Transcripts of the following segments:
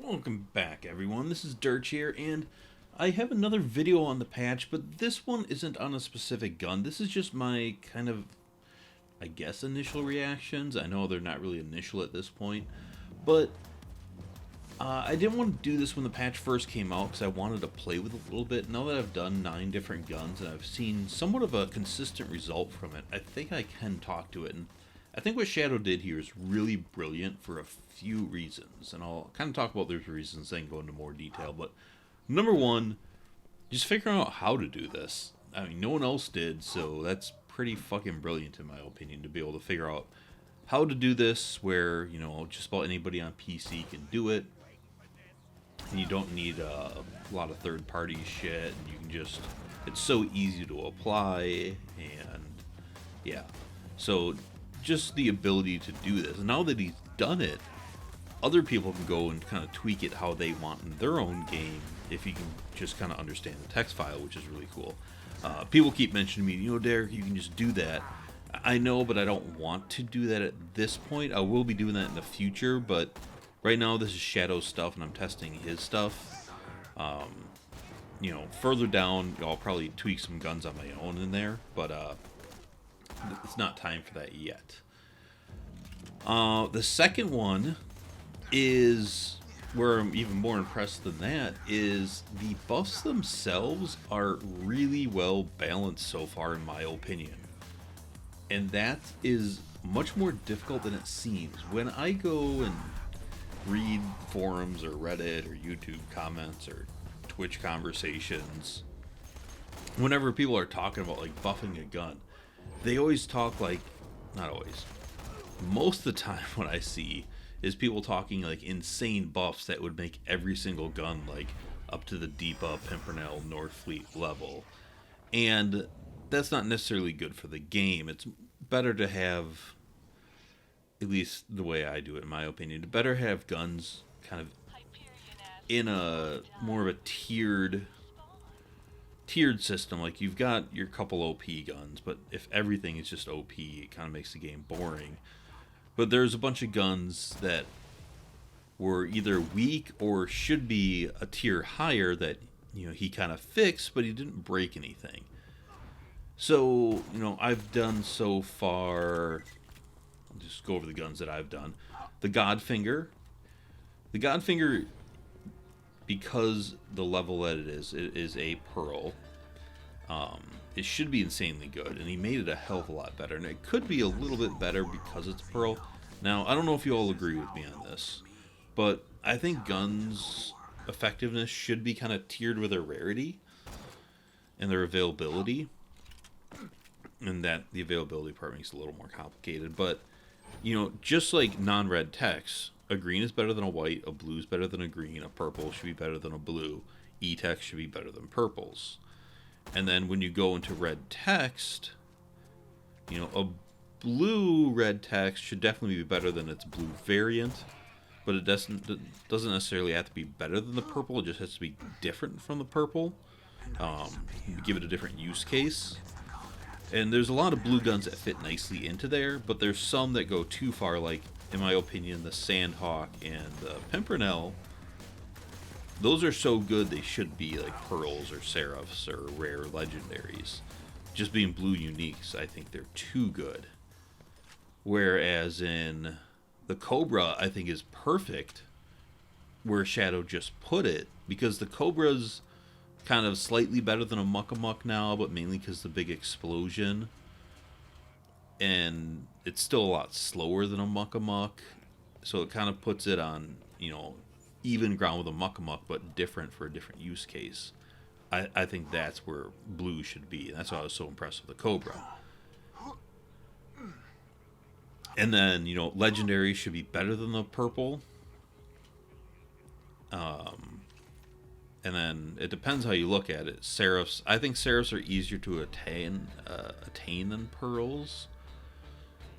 Welcome back, everyone. This is Dirch here, and I have another video on the patch, but this one isn't on a specific gun. This is just my kind of, I guess, initial reactions. I know they're not really initial at this point, but I didn't want to do this when the patch first came out because I wanted to play with it a little bit. Now that I've done 9 different guns and I've seen somewhat of a consistent result from it, I think I can talk to it. And I think what Shadow did here is really brilliant for a few reasons, and I'll kind of talk about those reasons, then go into more detail. But number one, just figuring out how to do this. I mean, no one else did, so that's pretty fucking brilliant in my opinion to be able to figure out how to do this where, you know, just about anybody on PC can do it. And you don't need a lot of third-party shit, and you can just, it's so easy to apply, and yeah. So just the ability to do this. And now that he's done it, other people can go and kind of tweak it how they want in their own game if you can just kind of understand the text file, which is really cool. People keep mentioning to me, you know, Derek, you can just do that. I know, but I don't want to do that at this point. I will be doing that in the future, but right now this is Shadow stuff, and I'm testing his stuff. You know, further down, I'll probably tweak some guns on my own in there, but it's not time for that yet. The second one is where I'm even more impressed than that, is the buffs themselves are really well balanced so far, in my opinion. And that is much more difficult than it seems. When I go and read forums or Reddit or YouTube comments or Twitch conversations, whenever people are talking about like buffing a gun, they always talk like, not always, most of the time what I see is people talking like insane buffs that would make every single gun like up to the Deepa, Pimpernel, Northfleet level. And that's not necessarily good for the game. It's better to have, at least the way I do it in my opinion, to better have guns kind of in a more of a tiered system. Like you've got your couple OP guns, but if everything is just OP, it kind of makes the game boring. But there's a bunch of guns that were either weak or should be a tier higher that, you know, he kind of fixed, but he didn't break anything. So, you know, I've done so far, I'll just go over the guns that I've done. The Godfinger, because the level that it is a pearl. It should be insanely good, and he made it a hell of a lot better. And it could be a little bit better because it's pearl. Now, I don't know if you all agree with me on this, but I think guns' effectiveness should be kind of tiered with their rarity and their availability. And that the availability part makes it a little more complicated. But, you know, just like non-red text, a green is better than a white, a blue is better than a green, a purple should be better than a blue, E-text should be better than purples. And then when you go into red text, you know, a blue red text should definitely be better than its blue variant, but it doesn't necessarily have to be better than the purple. It just has to be different from the purple. Give it a different use case. And there's a lot of blue guns that fit nicely into there, but there's some that go too far, like, in my opinion, the Sandhawk and the Pimpernel. Those are so good they should be like pearls or seraphs or rare legendaries. Just being blue uniques, I think they're too good. Whereas in the Cobra, I think is perfect where Shadow just put it, because the Cobra's kind of slightly better than a Muck-a-Muck now, but mainly because the big explosion. And it's still a lot slower than a Muck-a-Muck, so it kind of puts it on, you know, even ground with a Muck-a-Muck, but different for a different use case. I think that's where blue should be. And that's why I was so impressed with the Cobra. And then, you know, legendary should be better than the purple. And then it depends how you look at it. Seraphs, I think Seraphs are easier to attain than pearls,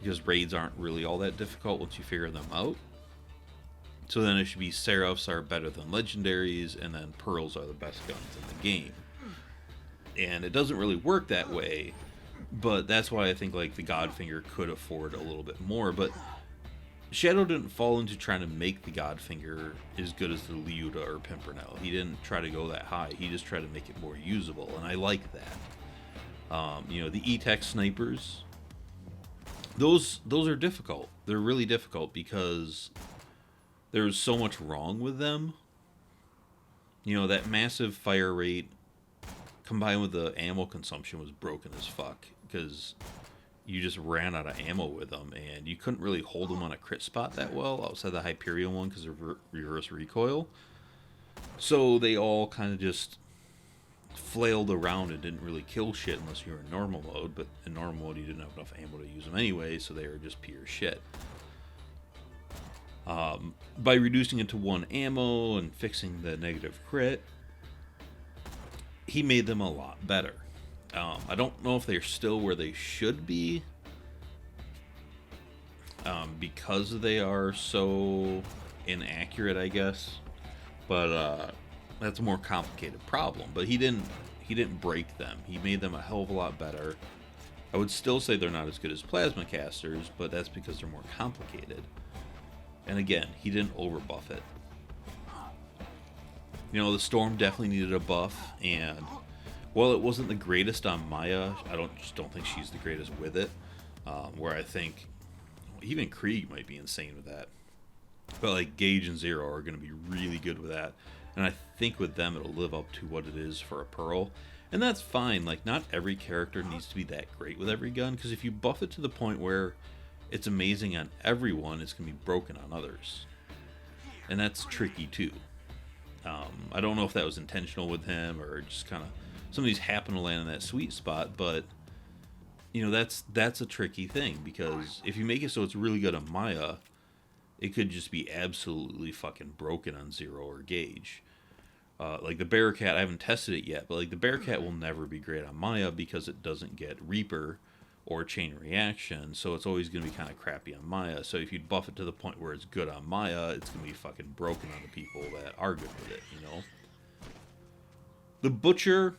because raids aren't really all that difficult once you figure them out. So then it should be Seraphs are better than legendaries, and then pearls are the best guns in the game. And it doesn't really work that way, but that's why I think like the Godfinger could afford a little bit more. But Shadow didn't fall into trying to make the Godfinger as good as the Liuda or Pimpernel. He didn't try to go that high. He just tried to make it more usable, and I like that. You know, the E-Tech snipers, those are difficult. They're really difficult because there's so much wrong with them. You know, that massive fire rate combined with the ammo consumption was broken as fuck because you just ran out of ammo with them, and you couldn't really hold them on a crit spot that well outside the Hyperion one because of reverse recoil. So they all kind of just flailed around and didn't really kill shit unless you were in normal mode, but in normal mode you didn't have enough ammo to use them anyway, so they were just pure shit. By reducing it to 1 ammo and fixing the negative crit, he made them a lot better. I don't know if they're still where they should be, because they are so inaccurate, I guess. But that's a more complicated problem. But he didn't break them. He made them a hell of a lot better. I would still say they're not as good as plasma casters, but that's because they're more complicated. And again, he didn't overbuff it. You know, the Storm definitely needed a buff, and while it wasn't the greatest on Maya, I just don't think she's the greatest with it. Where I think even Krieg might be insane with that. But like Gage and Zero are going to be really good with that. And I think with them it'll live up to what it is for a Pearl. And that's fine. Like, not every character needs to be that great with every gun, because if you buff it to the point where it's amazing on everyone, it's going to be broken on others. And that's tricky too. I don't know if that was intentional with him or just kind of some of these happen to land in that sweet spot, but you know, that's a tricky thing, because if you make it so it's really good on Maya, it could just be absolutely fucking broken on Zero or Gage. Like the Bearcat, I haven't tested it yet, but like the Bearcat will never be great on Maya because it doesn't get Reaper or Chain Reaction, so it's always going to be kind of crappy on Maya. So if you buff it to the point where it's good on Maya, it's going to be fucking broken on the people that are good with it, you know? The Butcher,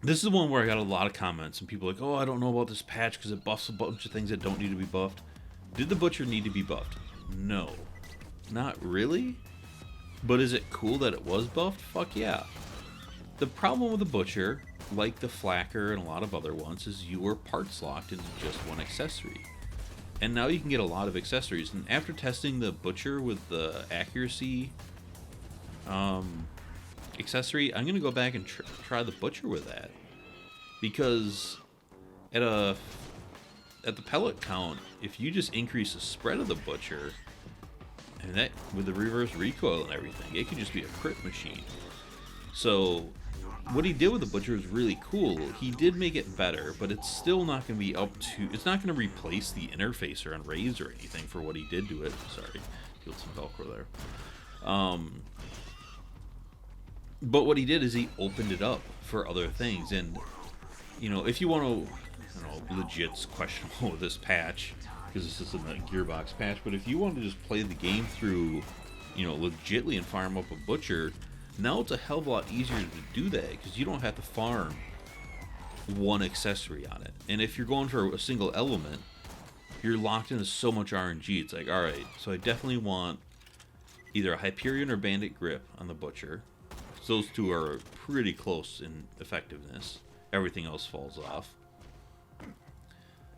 this is one where I got a lot of comments, and people are like, oh, I don't know about this patch because it buffs a bunch of things that don't need to be buffed. Did the Butcher need to be buffed? No. Not really? But is it cool that it was buffed? Fuck yeah. The problem with the Butcher, like the Flacker and a lot of other ones, is you were parts locked into just one accessory. And now you can get a lot of accessories. And after testing the Butcher with the accuracy accessory, I'm going to go back and try the Butcher with that. Because at the pellet count, if you just increase the spread of the Butcher, and that with the reverse recoil and everything, it could just be a crit machine. So what he did with the Butcher is really cool. He did make it better, but it's still not going to be up to... It's not going to replace the interfacer on Raze or anything for what he did to it. Sorry, killed some Velcro there. But what he did is he opened it up for other things. And, you know, if you want to... I don't know, legit's questionable with this patch, because this isn't a Gearbox patch, but if you want to just play the game through, you know, legitly and farm up a Butcher... Now it's a hell of a lot easier to do that, because you don't have to farm one accessory on it. And if you're going for a single element, you're locked into so much RNG. It's like, alright, so I definitely want either a Hyperion or Bandit Grip on the Butcher. Those two are pretty close in effectiveness. Everything else falls off.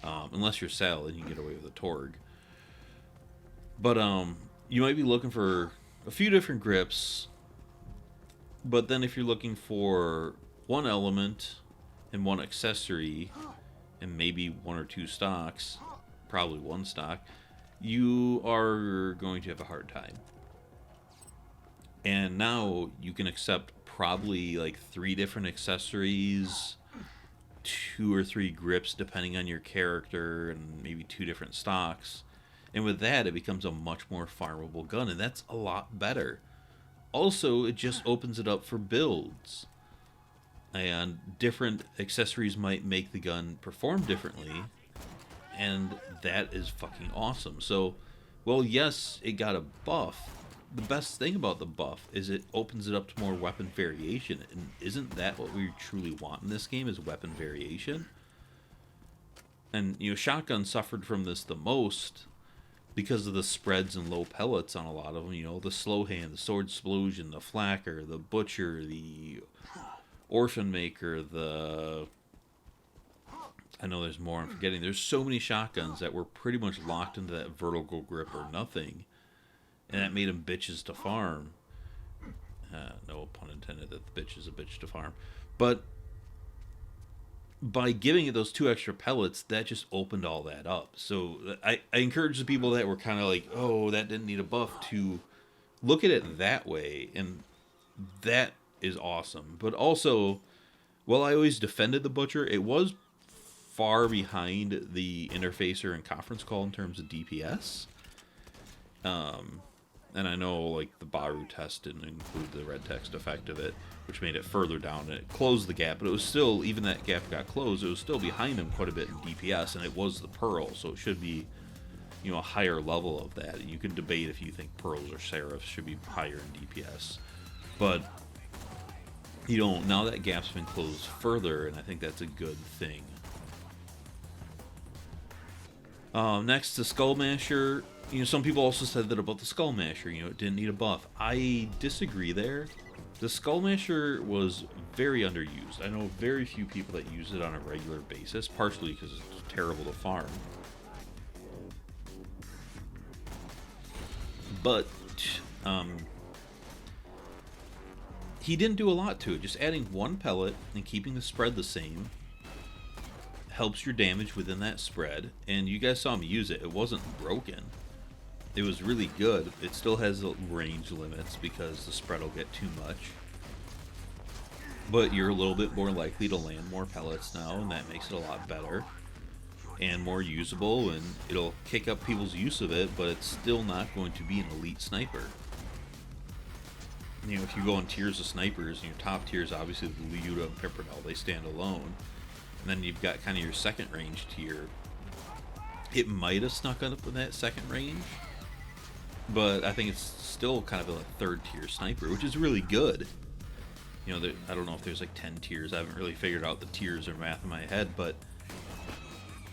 Unless you're Sal, then you can get away with a Torg. But you might be looking for a few different grips. But then if you're looking for one element and one accessory and maybe one or two stocks, probably one stock, you are going to have a hard time. And now you can accept probably like 3 different accessories, 2 or 3 grips depending on your character, and maybe 2 different stocks. And with that, it becomes a much more farmable gun, and that's a lot better. Also, it just opens it up for builds. And different accessories might make the gun perform differently. And that is fucking awesome. So, well, yes, it got a buff. The best thing about the buff is it opens it up to more weapon variation. And isn't that what we truly want in this game, is weapon variation? And, you know, Shotgun suffered from this the most. because of the spreads and low pellets on a lot of them. You know, the slow hand, the sword explosion, the flacker, the butcher, the orphan maker, the... I know there's more I'm forgetting. There's so many shotguns that were pretty much locked into that vertical grip or nothing. And that made them bitches to farm. No pun intended that the bitch is a bitch to farm. But by giving it those 2 extra pellets, that just opened all that up. So I encourage the people that were kind of like, oh, that didn't need a buff, to look at it that way. And that is awesome. But also, while I always defended the butcher, it was far behind the interfacer and conference call in terms of DPS. And I know, like, the Baru test didn't include the red text effect of it, which made it further down, and it closed the gap, but it was still, even that gap got closed, it was still behind him quite a bit in DPS, and it was the Pearl, so it should be, you know, a higher level of that. You can debate if you think Pearls or Seraphs should be higher in DPS, but, you know, now that gap's been closed further, and I think that's a good thing. Next, the Skullmasher. You know, some people also said that about the Skullmasher, you know, it didn't need a buff. I disagree there. The Skullmasher was very underused. I know very few people that use it on a regular basis, partially because it's terrible to farm. But, he didn't do a lot to it. Just adding 1 pellet and keeping the spread the same helps your damage within that spread. And you guys saw me use it. It wasn't broken. It was really good. It still has range limits because the spread will get too much. But you're a little bit more likely to land more pellets now, and that makes it a lot better and more usable, and it'll kick up people's use of it, but it's still not going to be an elite sniper. You know, if you go on tiers of snipers, and your top tiers, obviously the Lyuda and Pimpernel, they stand alone. And then you've got kind of your second range tier. It might have snuck up in that second range, but I think it's still kind of a 3rd tier sniper, which is really good. You know, I don't know if there's like 10 tiers. I haven't really figured out the tiers or math in my head, but,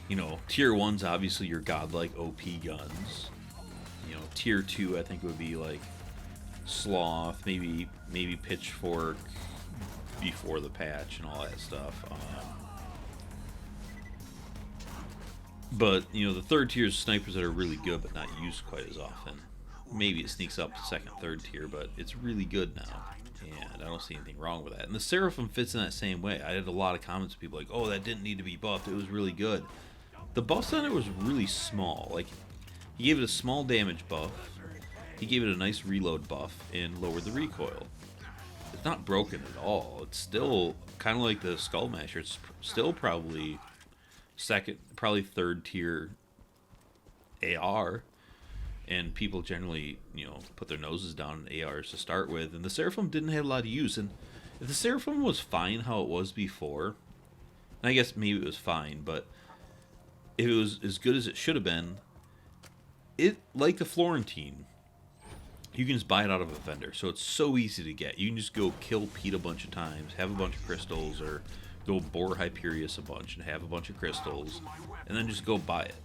you know, tier 1's obviously your godlike OP guns. You know, tier 2 I think would be like Sloth, maybe Pitchfork before the patch and all that stuff. But, you know, the 3rd tier is snipers that are really good but not used quite as often. Maybe it sneaks up to 2nd, 3rd tier, but it's really good now. And I don't see anything wrong with that. And the Seraphim fits in that same way. I had a lot of comments of people like, oh, that didn't need to be buffed. It was really good. The buffs on it was really small. Like, he gave it a small damage buff. He gave it a nice reload buff and lowered the recoil. It's not broken at all. It's still kind of like the Skullmasher. It's still probably 3rd tier AR. And people generally, you know, put their noses down in ARs to start with. And the Seraphim didn't have a lot of use. And if the Seraphim was fine how it was before, and I guess maybe it was fine, but if it was as good as it should have been, it, like the Florentine, you can just buy it out of a vendor. So it's so easy to get. You can just go kill Pete a bunch of times, have a bunch of crystals, or go bore Hyperius a bunch and have a bunch of crystals, and then just go buy it.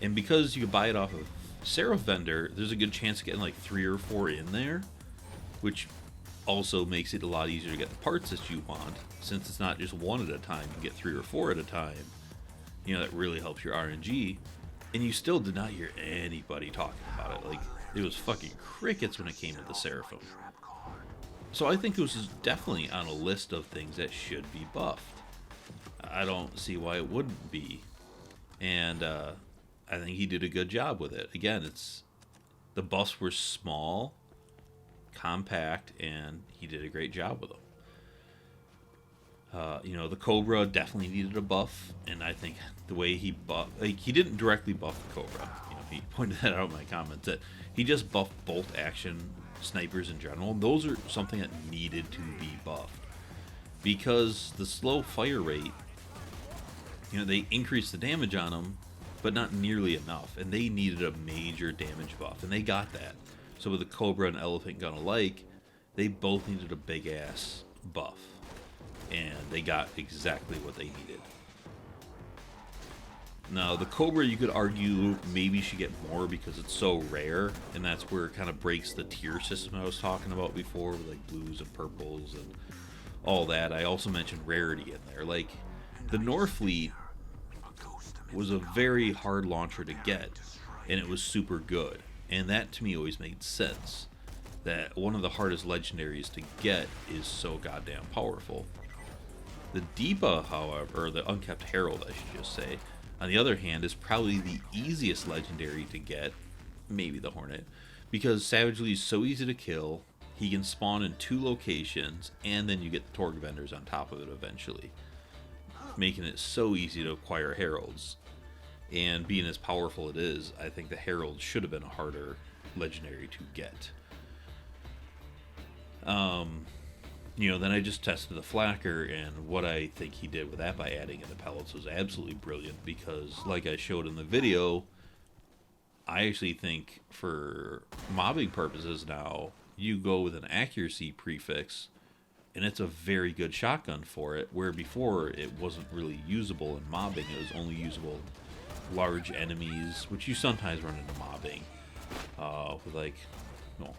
And because you can buy it off of Seraph vendor, there's a good chance of getting like 3 or 4 in there, which also makes it a lot easier to get the parts that you want, since it's not just 1 at a time. You get 3 or 4 at a time. You know, that really helps your RNG. And you still did not hear anybody talking about it. Like, it was fucking crickets when it came to the Seraphim. So I think this is definitely on a list of things that should be buffed. I don't see why it wouldn't be. And I think he did a good job with it. Again, the buffs were small, compact, and he did a great job with them. You know, the Cobra definitely needed a buff, and I think the way he buffed, like, he didn't directly buff the Cobra. You know, he pointed that out in my comments, that he just buffed bolt action snipers in general. Those are something that needed to be buffed, because the slow fire rate, you know, they increased the damage on them, but not nearly enough, and they needed a major damage buff, and they got that. So with the Cobra and Elephant Gun alike, they both needed a big ass buff, and they got exactly what they needed. Now, the Cobra, you could argue maybe should get more because it's so rare, and that's where it kind of breaks the tier system I was talking about before, with like blues and purples and all that. I also mentioned rarity in there. Like, the Norfleet was a very hard launcher to get, and it was super good. And that, to me, always made sense. That one of the hardest legendaries to get is so goddamn powerful. The Deepa, however, or the Unkept Herald, I should just say, on the other hand, is probably the easiest legendary to get, maybe the Hornet, because Savagely is so easy to kill, he can spawn in 2 locations, and then you get the Torg Vendors on top of it eventually, making it so easy to acquire Heralds. And being as powerful it is, I think the Herald should have been a harder legendary to get. Then I just tested the Flacker, and what I think he did with that by adding in the pellets was absolutely brilliant, because like I showed in the video, I actually think for mobbing purposes now, you go with an accuracy prefix, and it's a very good shotgun for it, where before it wasn't really usable in mobbing. It was only usable in large enemies, which you sometimes run into mobbing with like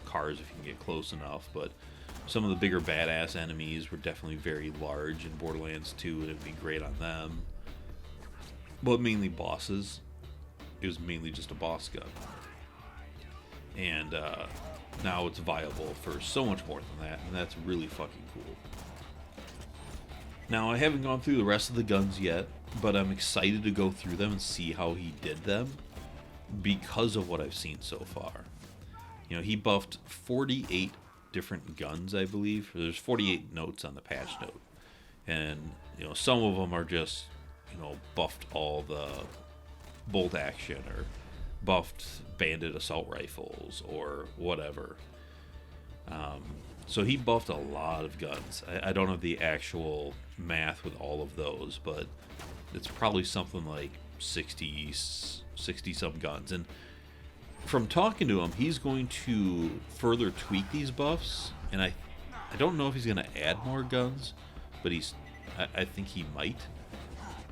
cars if you can get close enough, but some of the bigger badass enemies were definitely very large in Borderlands 2, and it'd be great on them. But mainly bosses. It was mainly just a boss gun. And now it's viable for so much more than that, and that's really fucking cool. Now, I haven't gone through the rest of the guns yet, but I'm excited to go through them and see how he did them because of what I've seen so far. He buffed 48 different guns, I believe. There's 48 notes on the patch note, and some of them are just buffed all the bolt action, or buffed bandit assault rifles, or whatever. So he buffed a lot of guns. I don't have the actual math with all of those, but it's probably something like 60 some guns. And from talking to him, he's going to further tweak these buffs, and I don't know if he's going to add more guns, but I think he might.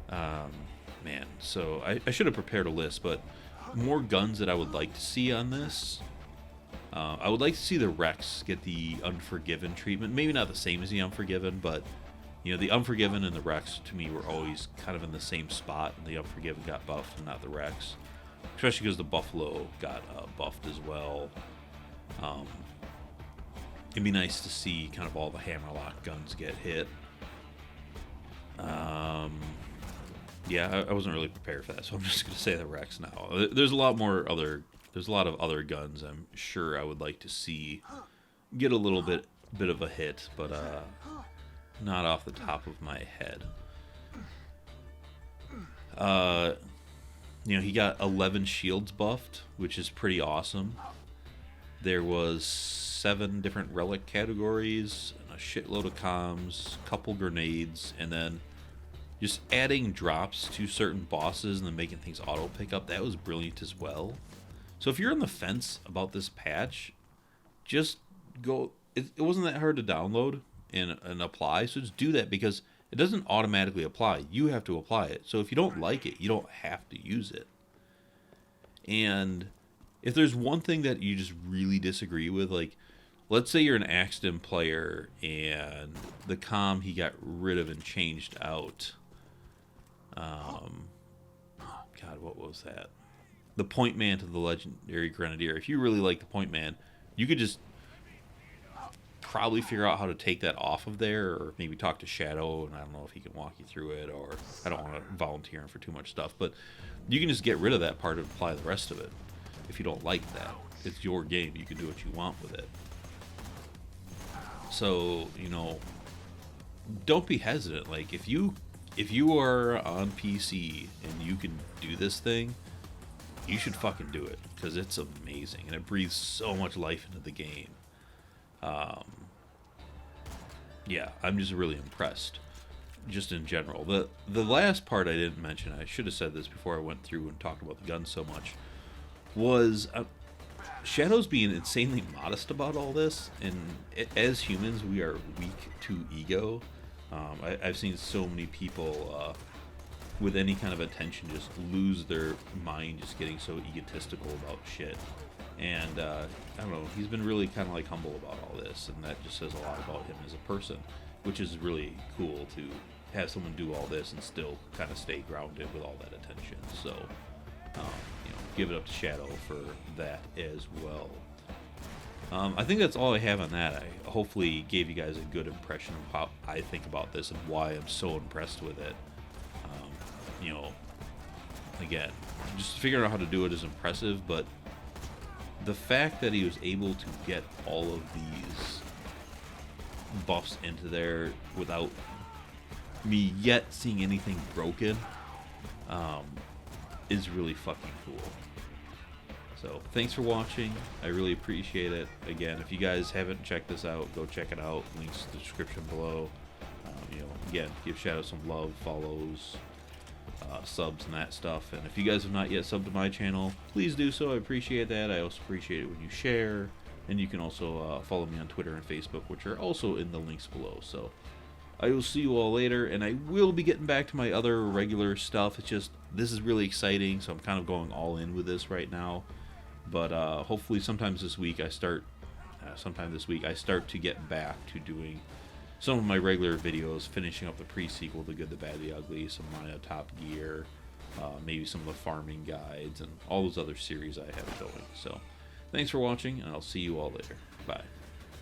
Man, so I should have prepared a list, but more guns that I would like to see on this. I would like to see the Rex get the Unforgiven treatment. Maybe not the same as the Unforgiven, but the Unforgiven and the Rex to me were always kind of in the same spot, and the Unforgiven got buffed and not the Rex. Especially because the Buffalo got buffed as well. It'd be nice to see kind of all the Hammerlock guns get hit. Yeah, I wasn't really prepared for that, so I'm just going to say the Rex now. There's a lot of other guns I'm sure I would like to see get a little bit of a hit, but not off the top of my head. He got 11 shields buffed, which is pretty awesome. There was 7 different relic categories, and a shitload of comms, couple grenades, and then just adding drops to certain bosses and then making things auto pick up. That was brilliant as well. So if you're on the fence about this patch, just go. It wasn't that hard to download and apply, so just do that, because it doesn't automatically apply. You have to apply it. So if you don't like it, you don't have to use it. And if there's one thing that you just really disagree with, like, let's say you're an Axton player and the comm he got rid of and changed out. God, what was that? The Point Man to the Legendary Grenadier. If you really like the Point Man, you could just probably figure out how to take that off of there, or maybe talk to Shadow, and I don't know if he can walk you through it, or I don't want to volunteer him for too much stuff, but you can just get rid of that part and apply the rest of it. If you don't like that, it's your game. You can do what you want with it. So, don't be hesitant. Like, if you are on PC and you can do this thing, you should fucking do it, because it's amazing and it breathes so much life into the game. Yeah, I'm just really impressed, just in general. The last part I didn't mention, I should have said this before I went through and talked about the guns so much, was Shadow's being insanely modest about all this, and as humans, we are weak to ego. I've seen so many people with any kind of attention just lose their mind, just getting so egotistical about shit. And I don't know, he's been really kind of like humble about all this, and that just says a lot about him as a person, which is really cool to have someone do all this and still kind of stay grounded with all that attention. So, you know, give it up to Shadow for that as well. I think that's all I have on that. I hopefully gave you guys a good impression of how I think about this and why I'm so impressed with it. You know, again, just figuring out how to do it is impressive, but the fact that he was able to get all of these buffs into there without me yet seeing anything broken is really fucking cool. So thanks for watching. I really appreciate it. Again, if you guys haven't checked this out, go check it out. Links in the description below. You know, again, give Shadow some love, follows, subs and that stuff. And if you guys have not yet subbed to my channel, please do so. I appreciate that. I also appreciate it when you share. And you can also follow me on Twitter and Facebook, which are also in the links below. So I will see you all later, and I will be getting back to my other regular stuff. It's just, this is really exciting, so I'm kind of going all in with this right now. But hopefully sometime this week I start to get back to doing some of my regular videos, finishing up the pre-sequel, The Good, the Bad, the Ugly, some of my Top Gear, maybe some of the farming guides, and all those other series I have going. So thanks for watching, and I'll see you all later. Bye.